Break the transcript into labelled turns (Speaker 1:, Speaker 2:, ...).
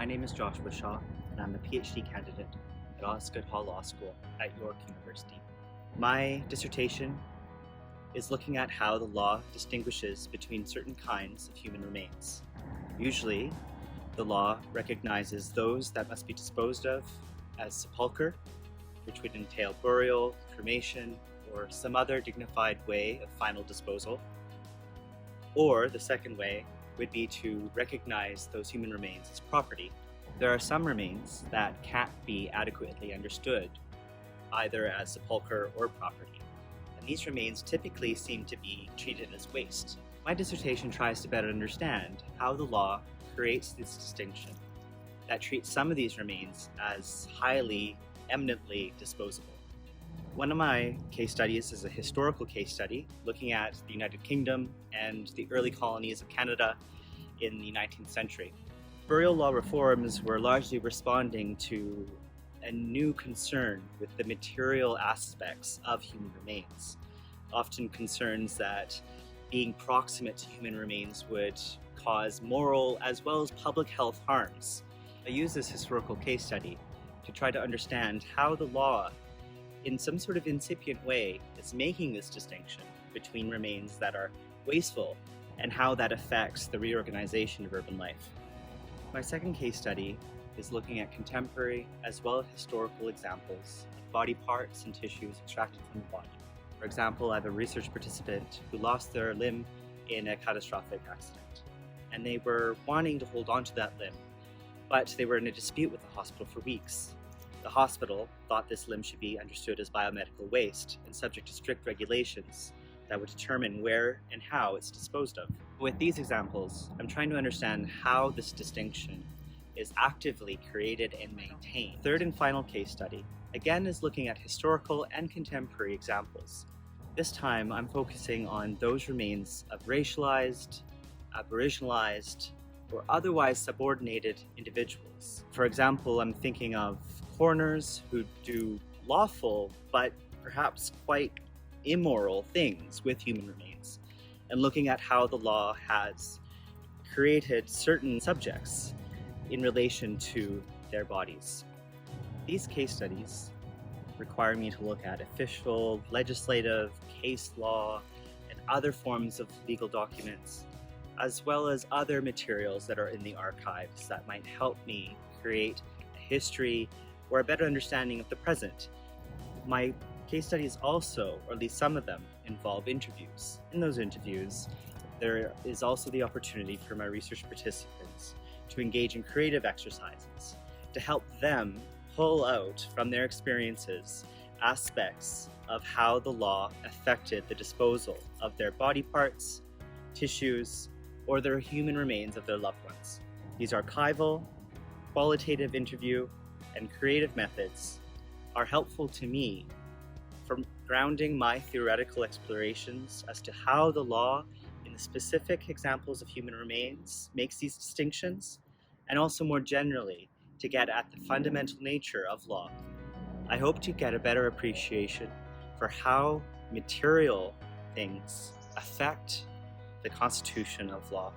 Speaker 1: My name is Joshua Shaw, and I'm a PhD candidate at Osgoode Hall Law School at York University. My dissertation is looking at how the law distinguishes between certain kinds of human remains. Usually, the law recognizes those that must be disposed of as sepulcher, which would entail burial, cremation, or some other dignified way of final disposal. Or the second way would be to recognize those human remains as property. There are some remains that can't be adequately understood, either as sepulcher or property, and these remains typically seem to be treated as waste. My dissertation tries to better understand how the law creates this distinction that treats some of these remains as highly, eminently disposable. One of my case studies is a historical case study looking at the United Kingdom and the early colonies of Canada in the 19th century. Burial law reforms were largely responding to a new concern with the material aspects of human remains, often concerns that being proximate to human remains would cause moral as well as public health harms. I use this historical case study to try to understand how the law, in some sort of incipient way, is making this distinction between remains that are wasteful and how that affects the reorganization of urban life. My second case study is looking at contemporary as well as historical examples of body parts and tissues extracted from the body. For example, I have a research participant who lost their limb in a catastrophic accident, and they were wanting to hold on to that limb, but they were in a dispute with the hospital for weeks. The hospital thought this limb should be understood as biomedical waste and subject to strict regulations that would determine where and how it's disposed of. With these examples, I'm trying to understand how this distinction is actively created and maintained. Third and final case study, again, is looking at historical and contemporary examples. This time, I'm focusing on those remains of racialized, aboriginalized, or otherwise subordinated individuals. For example, I'm thinking of coroners who do lawful but perhaps quite immoral things with human remains, and looking at how the law has created certain subjects in relation to their bodies. These case studies require me to look at official, legislative, case law, and other forms of legal documents, as well as other materials that are in the archives that might help me create a history or a better understanding of the present. My case studies also, or at least some of them, involve interviews. In those interviews, there is also the opportunity for my research participants to engage in creative exercises to help them pull out from their experiences aspects of how the law affected the disposal of their body parts, tissues, or their human remains of their loved ones. These archival, qualitative interview, and creative methods are helpful to me for grounding my theoretical explorations as to how the law in the specific examples of human remains makes these distinctions, and also more generally to get at the fundamental nature of law. I hope to get a better appreciation for how material things affect the constitution of law.